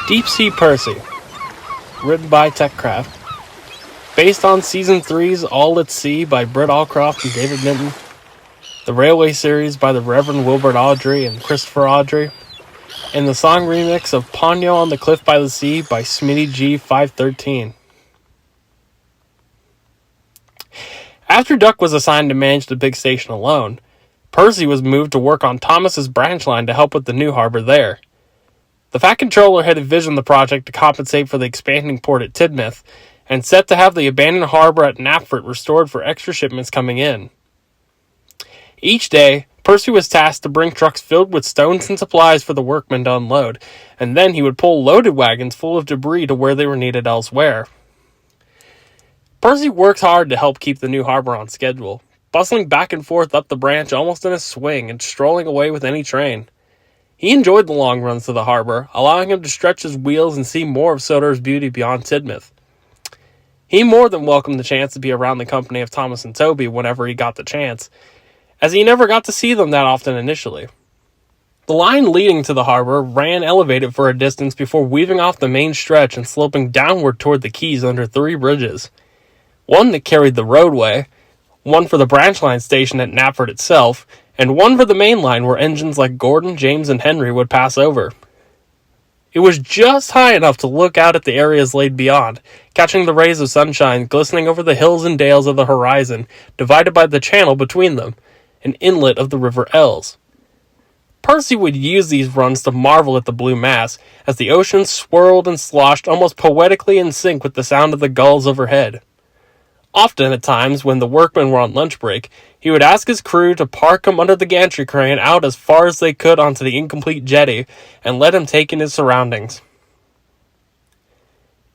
Deep Sea Percy, written by TechCraft, based on Season 3's All at Sea by Britt Allcroft and David Minton, the Railway series by the Reverend Wilbert Audrey and Christopher Audrey, and the song remix of Ponyo on the Cliff by the Sea by Smitty G 513. After Duck was assigned to manage the big station alone, Percy was moved to work on Thomas's branch line to help with the new harbor there. The Fat Controller had envisioned the project to compensate for the expanding port at Tidmouth, and set to have the abandoned harbor at Knapford restored for extra shipments coming in. Each day, Percy was tasked to bring trucks filled with stones and supplies for the workmen to unload, and then he would pull loaded wagons full of debris to where they were needed elsewhere. Percy worked hard to help keep the new harbor on schedule, bustling back and forth up the branch almost in a swing and strolling away with any train. He enjoyed the long runs to the harbor, allowing him to stretch his wheels and see more of Soder's beauty beyond Tidmouth. He more than welcomed the chance to be around the company of Thomas and Toby whenever he got the chance, as he never got to see them that often initially. The line leading to the harbor ran elevated for a distance before weaving off the main stretch and sloping downward toward the quays under 3 bridges. One that carried the roadway, one for the branch line station at Knapford itself, and one for the main line where engines like Gordon, James, and Henry would pass over. It was just high enough to look out at the areas laid beyond, catching the rays of sunshine glistening over the hills and dales of the horizon, divided by the channel between them, an inlet of the River Els. Percy would use these runs to marvel at the blue mass, as the ocean swirled and sloshed almost poetically in sync with the sound of the gulls overhead. Often at times, when the workmen were on lunch break, he would ask his crew to park him under the gantry crane out as far as they could onto the incomplete jetty, and let him take in his surroundings.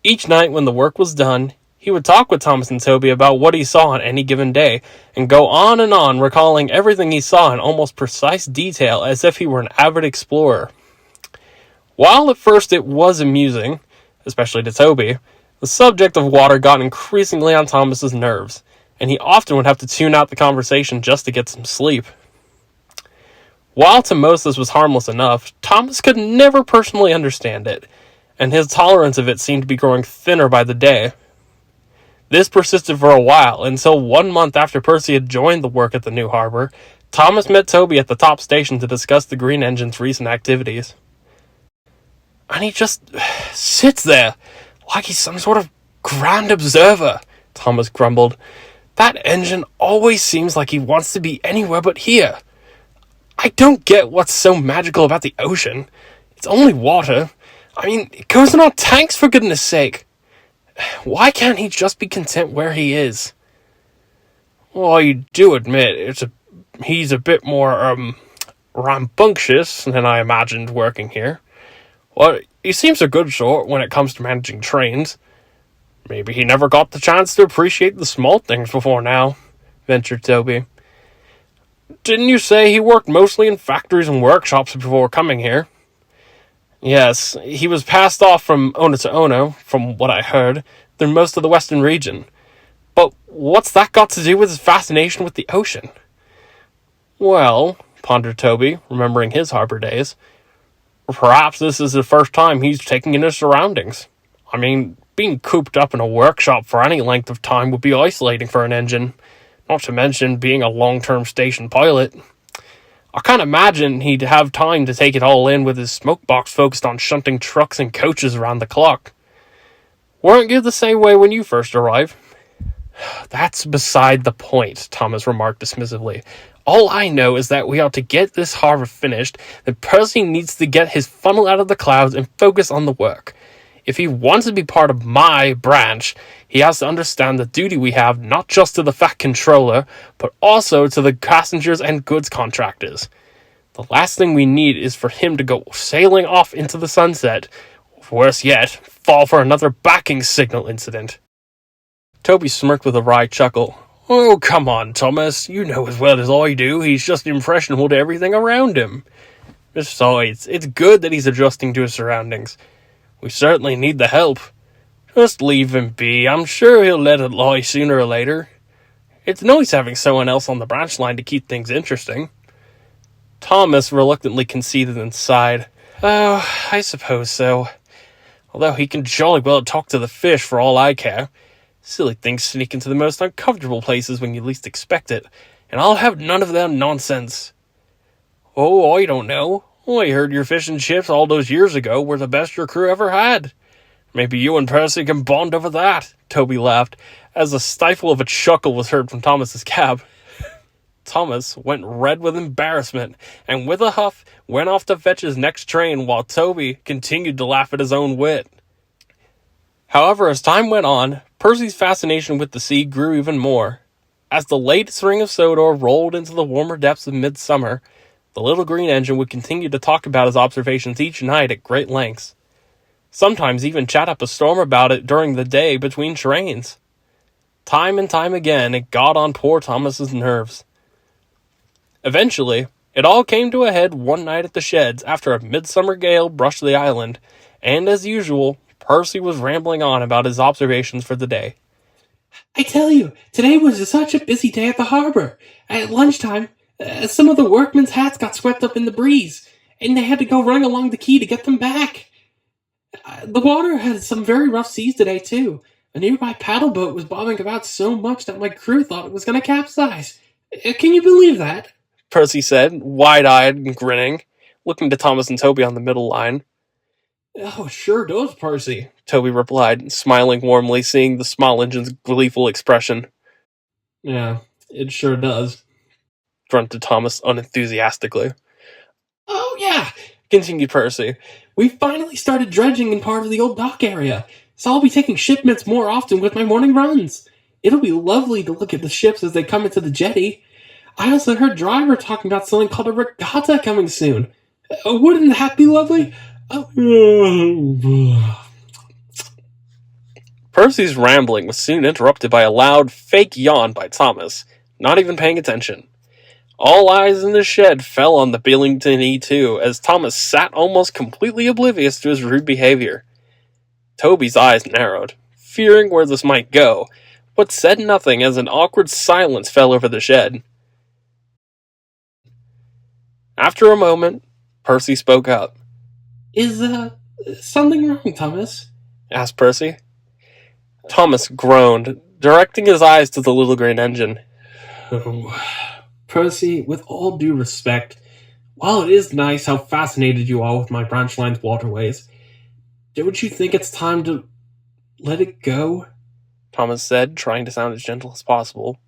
Each night when the work was done, he would talk with Thomas and Toby about what he saw on any given day, and go on and on recalling everything he saw in almost precise detail as if he were an avid explorer. While at first it was amusing, especially to Toby, the subject of water got increasingly on Thomas's nerves, and he often would have to tune out the conversation just to get some sleep. While to most this was harmless enough, Thomas could never personally understand it, and his tolerance of it seemed to be growing thinner by the day. This persisted for a while, until 1 month after Percy had joined the work at the new harbor, Thomas met Toby at the top station to discuss the Green Engine's recent activities. And he just sits there, like he's some sort of grand observer, Thomas grumbled. That engine always seems like he wants to be anywhere but here. I don't get what's so magical about the ocean. It's only water. I mean, it goes in our tanks, for goodness sake. Why can't he just be content where he is? Well, you do admit he's a bit more, rambunctious than I imagined working here. Well, he seems a good sort when it comes to managing trains. Maybe he never got the chance to appreciate the small things before now, ventured Toby. Didn't you say he worked mostly in factories and workshops before coming here? Yes, he was passed off from owner to owner, from what I heard, through most of the western region. But what's that got to do with his fascination with the ocean? Well, pondered Toby, remembering his harbor days, perhaps this is the first time he's taking in his surroundings. I mean, being cooped up in a workshop for any length of time would be isolating for an engine, not to mention being a long-term station pilot. I can't imagine he'd have time to take it all in with his smoke box focused on shunting trucks and coaches around the clock. Weren't you the same way when you first arrived? That's beside the point, Thomas remarked dismissively. All I know is that we ought to get this harbor finished, that Percy needs to get his funnel out of the clouds and focus on the work. If he wants to be part of my branch, he has to understand the duty we have not just to the Fat Controller, but also to the passengers and goods contractors. The last thing we need is for him to go sailing off into the sunset, or worse yet, fall for another backing signal incident. Toby smirked with a wry chuckle. Oh, come on, Thomas. You know as well as I do he's just impressionable to everything around him. Besides, it's good that he's adjusting to his surroundings. We certainly need the help. Just leave him be. I'm sure he'll let it lie sooner or later. It's nice having someone else on the branch line to keep things interesting. Thomas reluctantly conceded and sighed. Oh, I suppose so. Although he can jolly well talk to the fish for all I care. Silly things sneak into the most uncomfortable places when you least expect it, and I'll have none of that nonsense. Oh, I don't know. I heard your fish and chips all those years ago were the best your crew ever had. Maybe you and Percy can bond over that, Toby laughed, as a stifle of a chuckle was heard from Thomas's cab. Thomas went red with embarrassment, and with a huff went off to fetch his next train while Toby continued to laugh at his own wit. However, as time went on, Percy's fascination with the sea grew even more. As the late spring of Sodor rolled into the warmer depths of midsummer, the little green engine would continue to talk about his observations each night at great lengths. Sometimes even chat up a storm about it during the day between trains. Time and time again, it got on poor Thomas's nerves. Eventually, it all came to a head one night at the sheds after a midsummer gale brushed the island, and as usual, Percy was rambling on about his observations for the day. I tell you, today was such a busy day at the harbor. At lunchtime, some of the workmen's hats got swept up in the breeze, and they had to go running along the quay to get them back. The water had some very rough seas today, too. A nearby paddle boat was bobbing about so much that my crew thought it was going to capsize. Can you believe that? Percy said, wide-eyed and grinning, looking to Thomas and Toby on the middle line. Oh, sure does, Percy, Toby replied, smiling warmly, seeing the small engine's gleeful expression. Yeah, it sure does, grunted Thomas unenthusiastically. Oh, yeah, continued Percy. We finally started dredging in part of the old dock area, so I'll be taking shipments more often with my morning runs. It'll be lovely to look at the ships as they come into the jetty. I also heard Driver talking about something called a regatta coming soon. Wouldn't that be lovely? Percy's rambling was soon interrupted by a loud, fake yawn by Thomas, not even paying attention. All eyes in the shed fell on the Billington E2 as Thomas sat almost completely oblivious to his rude behavior. Toby's eyes narrowed, fearing where this might go, but said nothing as an awkward silence fell over the shed. After a moment, Percy spoke up. Is, something wrong, Thomas? Asked Percy. Thomas groaned, directing his eyes to the little green engine. Oh, Percy, with all due respect, while it is nice how fascinated you are with my branch line's waterways, don't you think it's time to let it go? Thomas said, trying to sound as gentle as possible.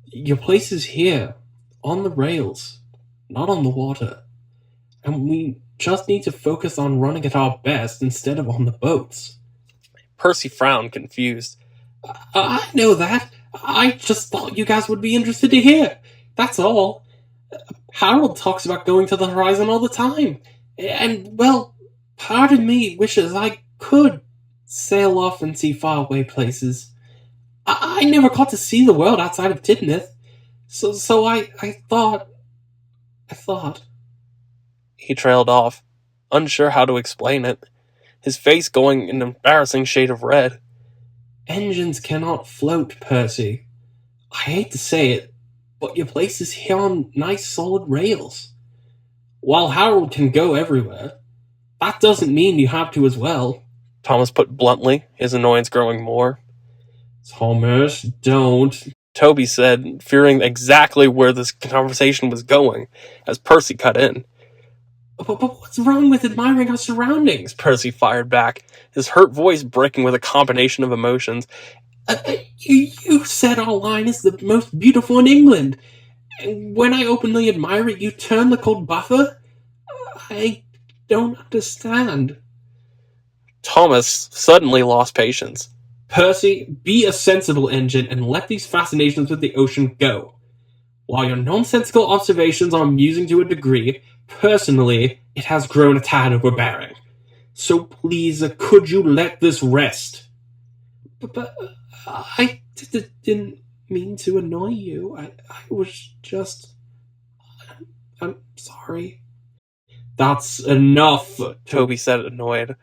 Your place is here, on the rails, not on the water. And we just need to focus on running at our best instead of on the boats. Percy frowned, confused. I know that. I just thought you guys would be interested to hear. That's all. Harold talks about going to the horizon all the time. And, well, part of me wishes I could sail off and see faraway places. I never got to see the world outside of Tidmouth. So I thought... He trailed off, unsure how to explain it, his face going an embarrassing shade of red. Engines cannot float, Percy. I hate to say it, but your place is here on nice solid rails. While Harold can go everywhere, that doesn't mean you have to as well. Thomas put bluntly, his annoyance growing more. Thomas, don't, Toby said, fearing exactly where this conversation was going, as Percy cut in. But what's wrong with admiring our surroundings? Percy fired back, his hurt voice breaking with a combination of emotions. You said our line is the most beautiful in England. And when I openly admire it, you turn the cold buffer? I don't understand. Thomas suddenly lost patience. Percy, be a sensible engine and let these fascinations with the ocean go. While your nonsensical observations are amusing to a degree, personally, it has grown a tad overbearing. So please, could you let this rest? But I didn't mean to annoy you. I was just... I'm sorry. That's enough, Toby said, annoyed.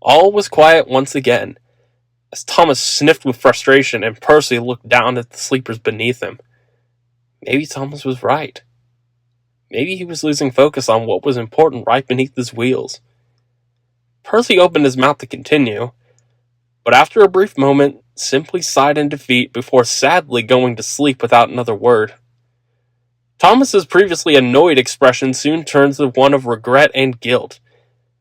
All was quiet once again, as Thomas sniffed with frustration and Percy looked down at the sleepers beneath him. Maybe Thomas was right. Maybe he was losing focus on what was important right beneath his wheels. Percy opened his mouth to continue, but after a brief moment, simply sighed in defeat before sadly going to sleep without another word. Thomas's previously annoyed expression soon turned to one of regret and guilt,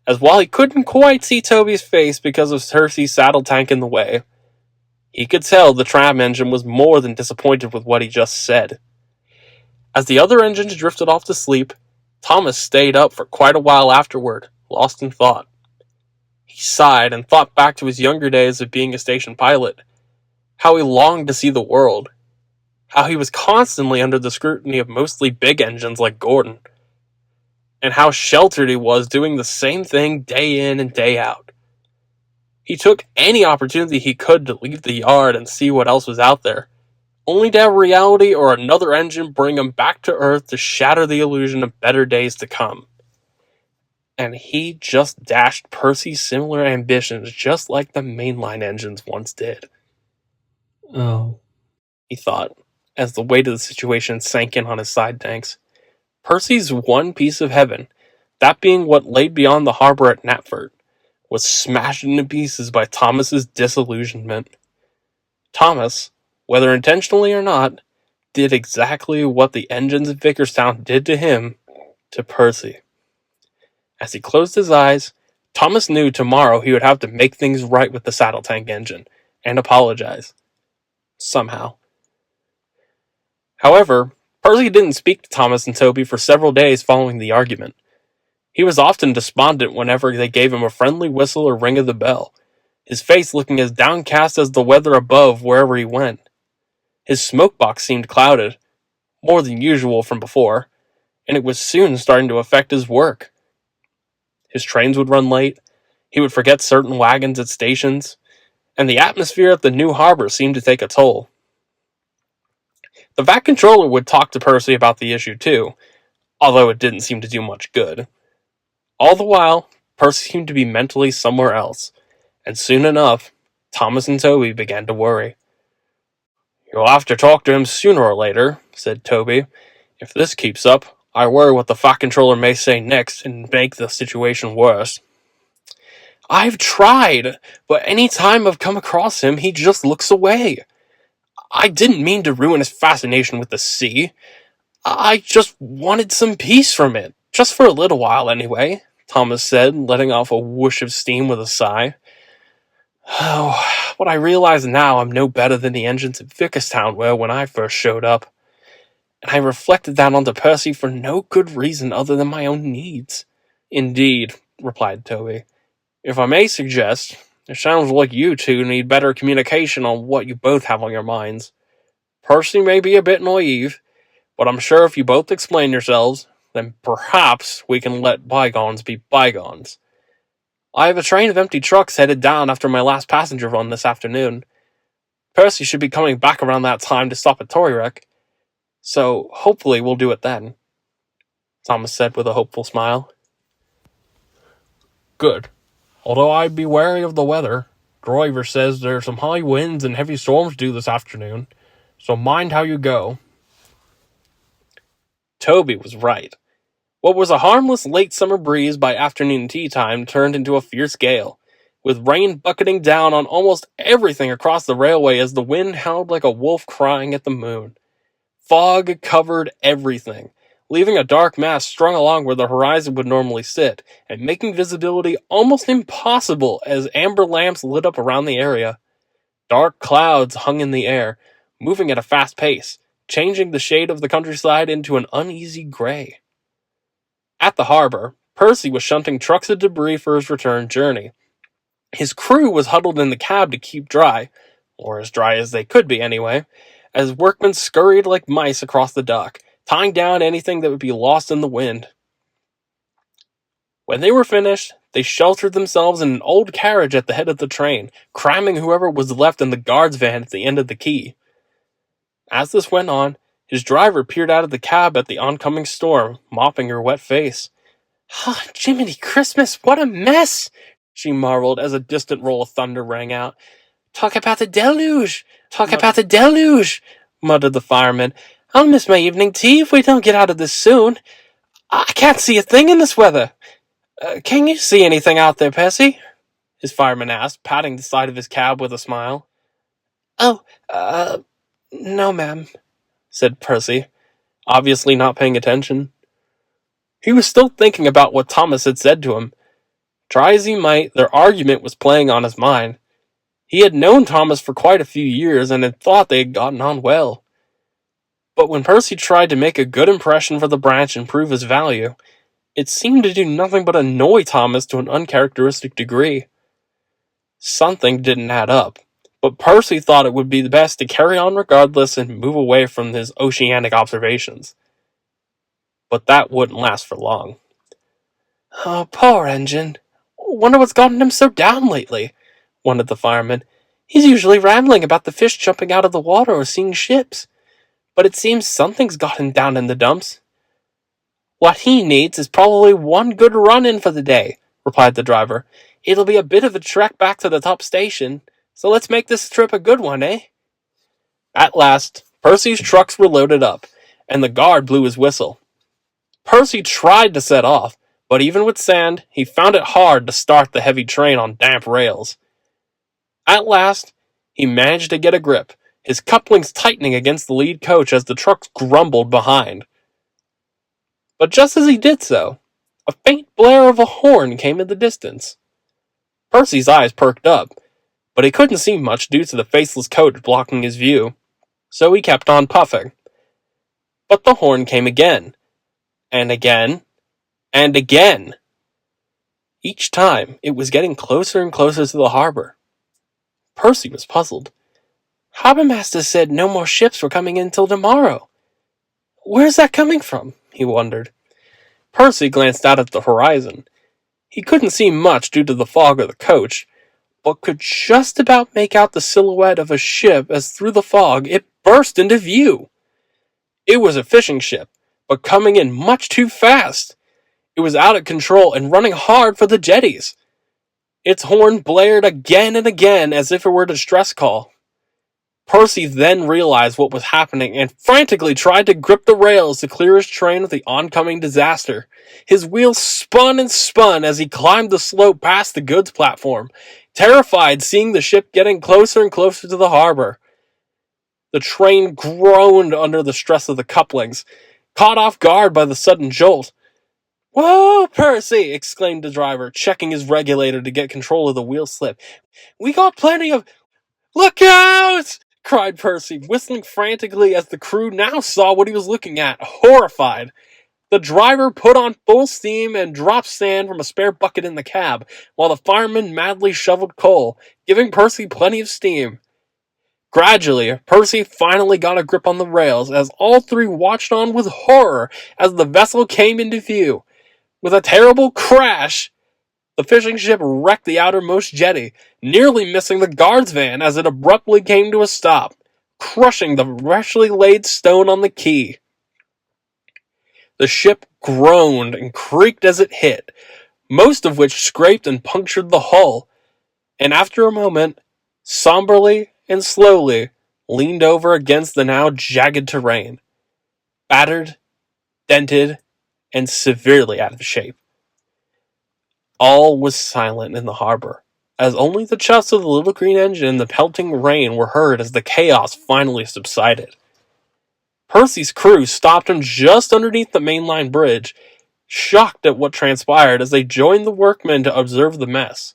as while he couldn't quite see Toby's face because of Percy's saddle tank in the way, he could tell the tram engine was more than disappointed with what he just said. As the other engines drifted off to sleep, Thomas stayed up for quite a while afterward, lost in thought. He sighed and thought back to his younger days of being a station pilot, how he longed to see the world, how he was constantly under the scrutiny of mostly big engines like Gordon, and how sheltered he was doing the same thing day in and day out. He took any opportunity he could to leave the yard and see what else was out there, only to have reality or another engine bring him back to Earth to shatter the illusion of better days to come. And he just dashed Percy's similar ambitions just like the mainline engines once did. Oh, he thought, as the weight of the situation sank in on his side tanks. Percy's one piece of heaven, that being what lay beyond the harbor at Knapford, was smashed into pieces by Thomas's disillusionment. Thomas, whether intentionally or not, did exactly what the engines of Vickerstown did to him, to Percy. As he closed his eyes, Thomas knew tomorrow he would have to make things right with the saddle tank engine, and apologize. Somehow. However, Percy didn't speak to Thomas and Toby for several days following the argument. He was often despondent whenever they gave him a friendly whistle or ring of the bell, his face looking as downcast as the weather above wherever he went. His smokebox seemed clouded, more than usual from before, and it was soon starting to affect his work. His trains would run late, he would forget certain wagons at stations, and the atmosphere at the new harbor seemed to take a toll. The VAT controller would talk to Percy about the issue too, although it didn't seem to do much good. All the while, Percy seemed to be mentally somewhere else, and soon enough, Thomas and Toby began to worry. "You'll have to talk to him sooner or later," said Toby. "If this keeps up, I worry what the VAT controller may say next and make the situation worse." "I've tried, but any time I've come across him, he just looks away. I didn't mean to ruin his fascination with the sea. I just wanted some peace from it, just for a little while anyway," Thomas said, letting off a whoosh of steam with a sigh. "Oh, but I realize now I'm no better than the engines at Vickerstown were when I first showed up. And I reflected that onto Percy for no good reason other than my own needs." "Indeed," replied Toby. "If I may suggest, it sounds like you two need better communication on what you both have on your minds. Percy may be a bit naive, but I'm sure if you both explain yourselves, then perhaps we can let bygones be bygones. I have a train of empty trucks headed down after my last passenger run this afternoon. Percy should be coming back around that time to stop at Torreyreck, so hopefully we'll do it then," Thomas said with a hopeful smile. "Good. Although I'd be wary of the weather. Driver says there are some high winds and heavy storms due this afternoon, so mind how you go." Toby was right. What was a harmless late summer breeze by afternoon tea time turned into a fierce gale, with rain bucketing down on almost everything across the railway as the wind howled like a wolf crying at the moon. Fog covered everything, leaving a dark mass strung along where the horizon would normally sit, and making visibility almost impossible as amber lamps lit up around the area. Dark clouds hung in the air, moving at a fast pace, changing the shade of the countryside into an uneasy gray. At the harbor, Percy was shunting trucks of debris for his return journey. His crew was huddled in the cab to keep dry, or as dry as they could be anyway, as workmen scurried like mice across the dock, tying down anything that would be lost in the wind. When they were finished, they sheltered themselves in an old carriage at the head of the train, cramming whoever was left in the guard's van at the end of the quay. As this went on, his driver peered out of the cab at the oncoming storm, mopping her wet face. "Ah, Jiminy Christmas, what a mess!" she marveled as a distant roll of thunder rang out. "Talk about the deluge! Talk about the deluge!" muttered the fireman. "I'll miss my evening tea if we don't get out of this soon. I can't see a thing in this weather. Can you see anything out there, Percy? His fireman asked, patting the side of his cab with a smile. Oh, no, ma'am, said Percy, obviously not paying attention. He was still thinking about what Thomas had said to him. Try as he might, their argument was playing on his mind. He had known Thomas for quite a few years and had thought they had gotten on well. But when Percy tried to make a good impression for the branch and prove his value, it seemed to do nothing but annoy Thomas to an uncharacteristic degree. Something didn't add up, but Percy thought it would be best to carry on regardless and move away from his oceanic observations. But that wouldn't last for long. Oh, poor engine. Wonder what's gotten him so down lately, wondered the fireman. He's usually rambling about the fish jumping out of the water or seeing ships, but it seems something's got him down in the dumps. What he needs is probably one good run-in for the day, replied the driver. It'll be a bit of a trek back to the top station, so let's make this trip a good one, eh? At last, Percy's trucks were loaded up, and the guard blew his whistle. Percy tried to set off, but even with sand, he found it hard to start the heavy train on damp rails. At last, he managed to get a grip, his couplings tightening against the lead coach as the trucks grumbled behind. But just as he did so, a faint blare of a horn came in the distance. Percy's eyes perked up, but he couldn't see much due to the faceless coach blocking his view, so he kept on puffing. But the horn came again, and again, and again. Each time, it was getting closer and closer to the harbor. Percy was puzzled. Harbourmaster said no more ships were coming in till tomorrow. Where's that coming from? He wondered. Percy glanced out at the horizon. He couldn't see much due to the fog of the coach, but could just about make out the silhouette of a ship as through the fog it burst into view. It was a fishing ship, but coming in much too fast. It was out of control and running hard for the jetties. Its horn blared again and again as if it were a distress call. Percy then realized what was happening and frantically tried to grip the rails to clear his train of the oncoming disaster. His wheels spun and spun as he climbed the slope past the goods platform, terrified seeing the ship getting closer and closer to the harbor. The train groaned under the stress of the couplings, caught off guard by the sudden jolt. Whoa, Percy! Exclaimed the driver, checking his regulator to get control of the wheel slip. We got plenty of... Look out! Cried Percy, whistling frantically as the crew now saw what he was looking at, horrified. The driver put on full steam and dropped sand from a spare bucket in the cab, while the fireman madly shoveled coal, giving Percy plenty of steam. Gradually, Percy finally got a grip on the rails as all three watched on with horror as the vessel came into view. With a terrible crash, the fishing ship wrecked the outermost jetty, nearly missing the guard's van as it abruptly came to a stop, crushing the freshly laid stone on the quay. The ship groaned and creaked as it hit, most of which scraped and punctured the hull, and after a moment, somberly and slowly, leaned over against the now jagged terrain, battered, dented, and severely out of shape. All was silent in the harbor, as only the chuffs of the little green engine and the pelting rain were heard as the chaos finally subsided. Percy's crew stopped him just underneath the mainline bridge, shocked at what transpired as they joined the workmen to observe the mess.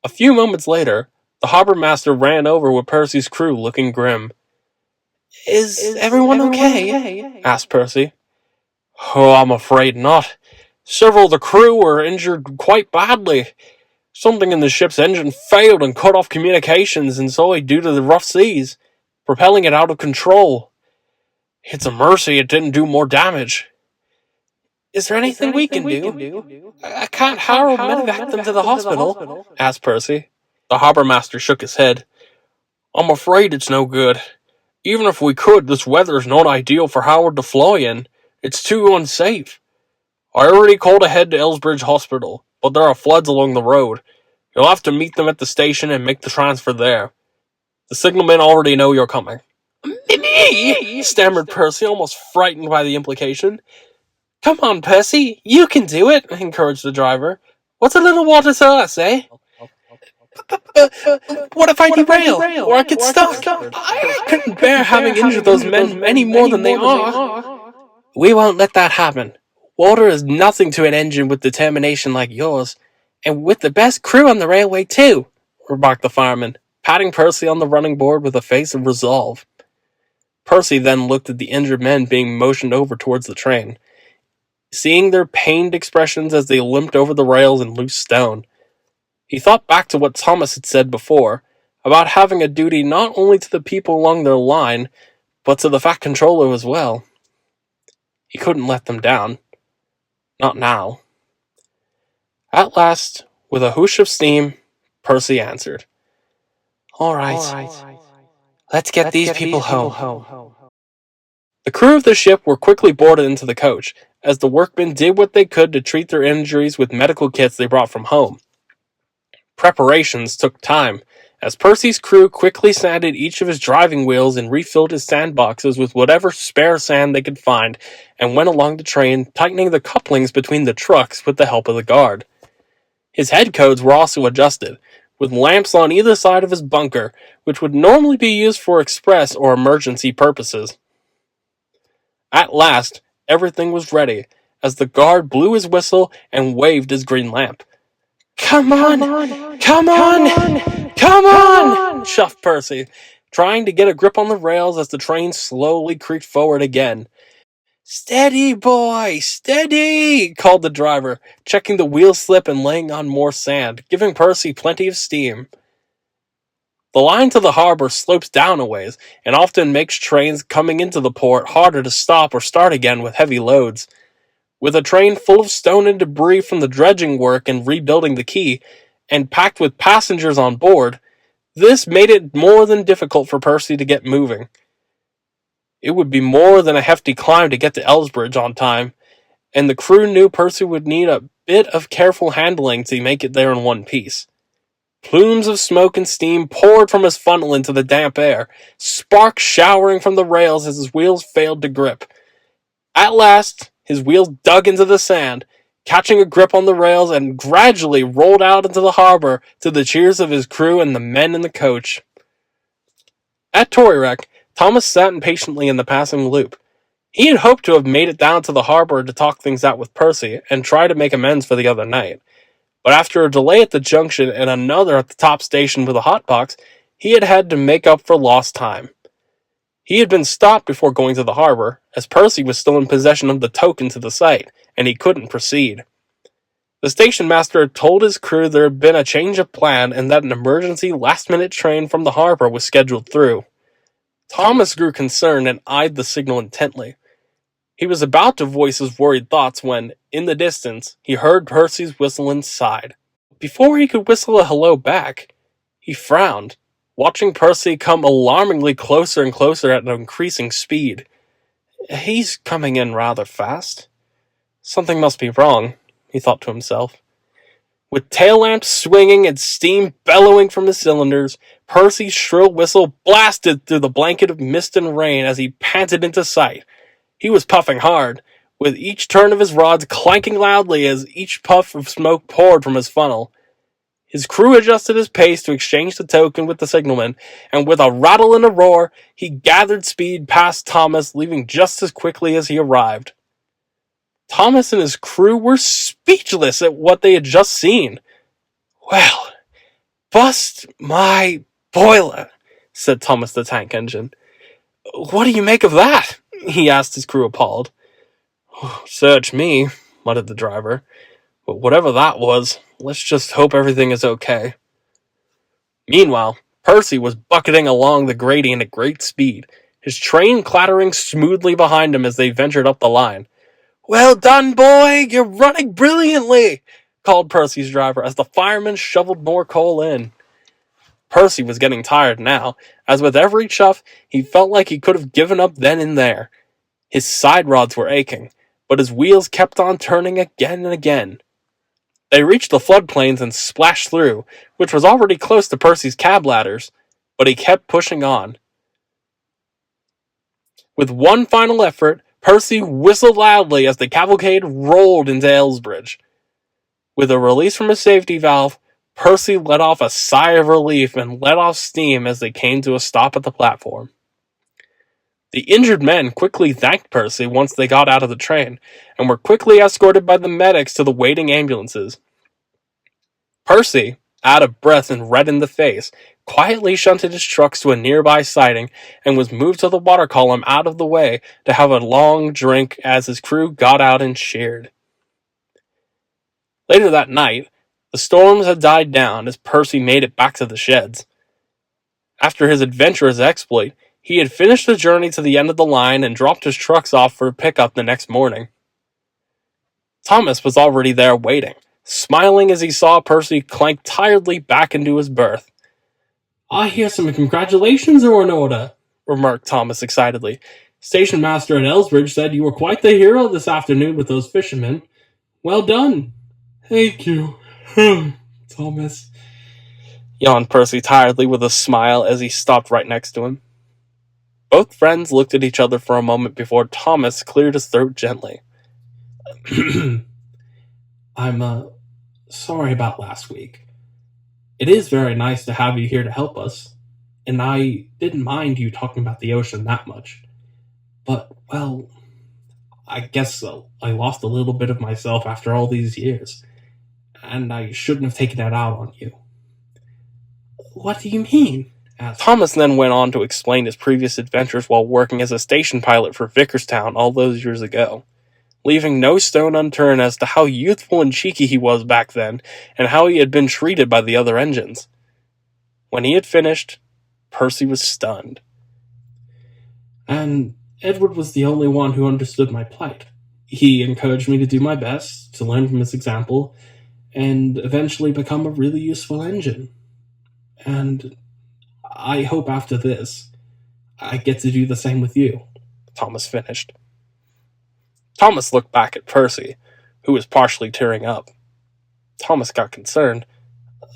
A few moments later, the harbor master ran over with Percy's crew looking grim. Is everyone okay? Asked Percy. Oh, I'm afraid not. Several of the crew were injured quite badly. Something in the ship's engine failed and cut off communications inside due to the rough seas, propelling it out of control. It's a mercy it didn't do more damage. Is there anything we can do? I can't hire medevac them to the hospital, asked Percy. The harbour master shook his head. I'm afraid it's no good. Even if we could, this weather is not ideal for Howard to fly in. It's too unsafe. I already called ahead to Elsbridge Hospital, but there are floods along the road. You'll have to meet them at the station and make the transfer there. The signalmen already know you're coming. Me? Stammered Percy, almost frightened by the implication. Come on, Percy, you can do it, encouraged the driver. What's a little water to us, eh? What if I derail? Or I get stuck? I couldn't bear having injured those men any more than they are. We won't let that happen. Water is nothing to an engine with determination like yours, and with the best crew on the railway, too, remarked the fireman, patting Percy on the running board with a face of resolve. Percy then looked at the injured men being motioned over towards the train. Seeing their pained expressions as they limped over the rails and loose stone, he thought back to what Thomas had said before, about having a duty not only to the people along their line, but to the Fat Controller as well. He couldn't let them down. Not now. At last, with a whoosh of steam, Percy answered. All right. Let's get these people home. The crew of the ship were quickly boarded into the coach, as the workmen did what they could to treat their injuries with medical kits they brought from home. Preparations took time, as Percy's crew quickly sanded each of his driving wheels and refilled his sandboxes with whatever spare sand they could find, and went along the train, tightening the couplings between the trucks with the help of the guard. His head codes were also adjusted, with lamps on either side of his bunker, which would normally be used for express or emergency purposes. At last, everything was ready, as the guard blew his whistle and waved his green lamp. Come on! Come on! Chuffed Percy, trying to get a grip on the rails as the train slowly creaked forward again. Steady, boy! Steady! Called the driver, checking the wheel slip and laying on more sand, giving Percy plenty of steam. The line to the harbor slopes down a ways, and often makes trains coming into the port harder to stop or start again with heavy loads. With a train full of stone and debris from the dredging work and rebuilding the quay, and packed with passengers on board, this made it more than difficult for Percy to get moving. It would be more than a hefty climb to get to Elsbridge on time, and the crew knew Percy would need a bit of careful handling to make it there in one piece. Plumes of smoke and steam poured from his funnel into the damp air, sparks showering from the rails as his wheels failed to grip. At last, his wheels dug into the sand, catching a grip on the rails, and gradually rolled out into the harbor to the cheers of his crew and the men in the coach. At Torrewreck, Thomas sat impatiently in the passing loop. He had hoped to have made it down to the harbor to talk things out with Percy and try to make amends for the other night. But after a delay at the junction and another at the top station with a hotbox, he had had to make up for lost time. He had been stopped before going to the harbor, as Percy was still in possession of the token to the site, and he couldn't proceed. The station master had told his crew there had been a change of plan and that an emergency last-minute train from the harbor was scheduled through. Thomas grew concerned and eyed the signal intently. He was about to voice his worried thoughts when, in the distance, he heard Percy's whistle and sighed. Before he could whistle a hello back, he frowned, watching Percy come alarmingly closer and closer at an increasing speed. He's coming in rather fast. Something must be wrong, he thought to himself. With tail lamps swinging and steam bellowing from his cylinders, Percy's shrill whistle blasted through the blanket of mist and rain as he panted into sight. He was puffing hard, with each turn of his rods clanking loudly as each puff of smoke poured from his funnel. His crew adjusted his pace to exchange the token with the signalman, and with a rattle and a roar, he gathered speed past Thomas, leaving just as quickly as he arrived. Thomas and his crew were speechless at what they had just seen. Well, bust my boiler, said Thomas the tank engine. What do you make of that? He asked his crew, appalled. Search me, muttered the driver. But whatever that was, let's just hope everything is okay. Meanwhile, Percy was bucketing along the gradient at great speed, his train clattering smoothly behind him as they ventured up the line. Well done, boy! You're running brilliantly! Called Percy's driver as the fireman shoveled more coal in. Percy was getting tired now, as with every chuff, he felt like he could have given up then and there. His side rods were aching, but his wheels kept on turning again and again. They reached the floodplains and splashed through, which was already close to Percy's cab ladders, but he kept pushing on. With one final effort, Percy whistled loudly as the cavalcade rolled into Aylesbridge. With a release from his safety valve, Percy let off a sigh of relief and let off steam as they came to a stop at the platform. The injured men quickly thanked Percy once they got out of the train, and were quickly escorted by the medics to the waiting ambulances. Percy, out of breath and red in the face, quietly shunted his trucks to a nearby siding and was moved to the water column out of the way to have a long drink as his crew got out and cheered. Later that night, the storms had died down as Percy made it back to the sheds. After his adventurous exploit, he had finished the journey to the end of the line and dropped his trucks off for pickup the next morning. Thomas was already there waiting, smiling as he saw Percy clank tiredly back into his berth. "I hear some congratulations are in order," remarked Thomas excitedly. "Station master at Aylesbridge said you were quite the hero this afternoon with those fishermen. Well done." "Thank you, Thomas," yawned Percy tiredly with a smile as he stopped right next to him. Both friends looked at each other for a moment before Thomas cleared his throat gently. "I'm sorry about last week. It is very nice to have you here to help us, and I didn't mind you talking about the ocean that much. But, well, I guess I lost a little bit of myself after all these years, and I shouldn't have taken that out on you." "What do you mean?" asked Thomas then went on to explain his previous adventures while working as a station pilot for Vickerstown all those years ago, leaving no stone unturned as to how youthful and cheeky he was back then, and how he had been treated by the other engines. When he had finished, Percy was stunned. "And Edward was the only one who understood my plight. He encouraged me to do my best, to learn from his example, and eventually become a really useful engine. And I hope after this, I get to do the same with you," Thomas finished. Thomas looked back at Percy, who was partially tearing up. Thomas got concerned.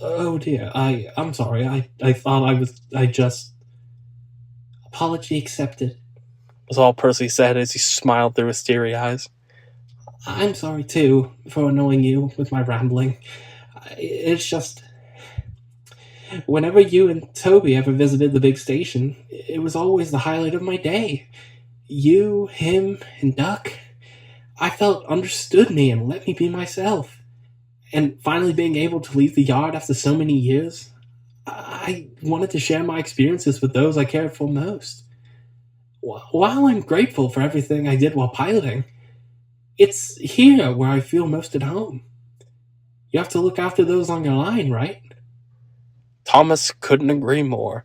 "Oh dear, I'm sorry, I thought I just... Apology accepted," was all Percy said as he smiled through his teary eyes. "I'm sorry too, for annoying you with my rambling. It's just... Whenever you and Toby ever visited the big station, it was always the highlight of my day. You, him, and Duck. I felt understood me and let me be myself. And finally being able to leave the yard after so many years, I wanted to share my experiences with those I cared for most. While I'm grateful for everything I did while piloting, it's here where I feel most at home. You have to look after those on your line, right?" Thomas couldn't agree more,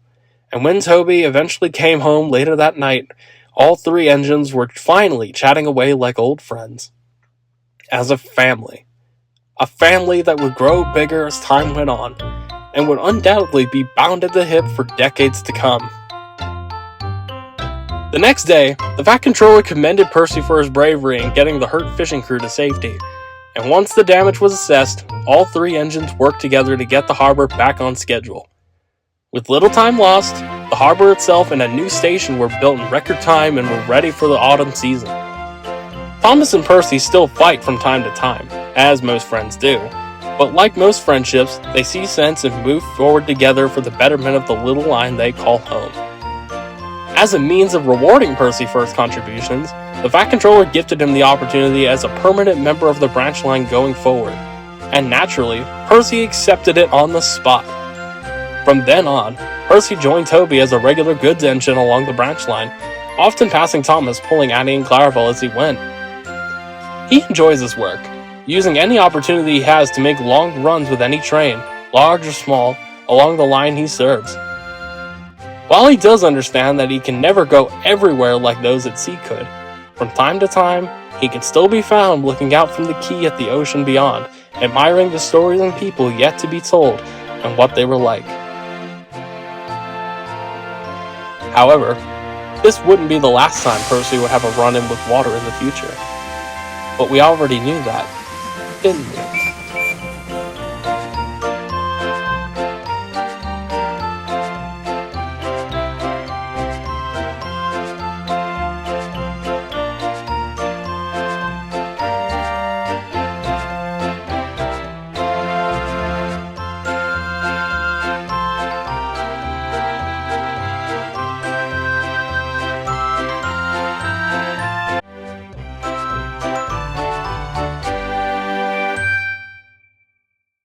and when Toby eventually came home later that night, all three engines were finally chatting away like old friends. As a family that would grow bigger as time went on, and would undoubtedly be bound at the hip for decades to come. The next day, the Vat Controller commended Percy for his bravery in getting the hurt fishing crew to safety, and once the damage was assessed, all three engines worked together to get the harbor back on schedule. With little time lost, the harbor itself and a new station were built in record time and were ready for the autumn season. Thomas and Percy still fight from time to time, as most friends do, but like most friendships, they see sense and move forward together for the betterment of the little line they call home. As a means of rewarding Percy for his contributions, the Vat Controller gifted him the opportunity as a permanent member of the branch line going forward, and naturally, Percy accepted it on the spot. From then on, Percy joined Toby as a regular goods engine along the branch line, often passing Thomas pulling Annie and Clarabelle as he went. He enjoys his work, using any opportunity he has to make long runs with any train, large or small, along the line he serves. While he does understand that he can never go everywhere like those at sea could, from time to time, he can still be found looking out from the quay at the ocean beyond, admiring the stories and people yet to be told and what they were like. However, this wouldn't be the last time Percy would have a run-in with water in the future. But we already knew that, didn't we?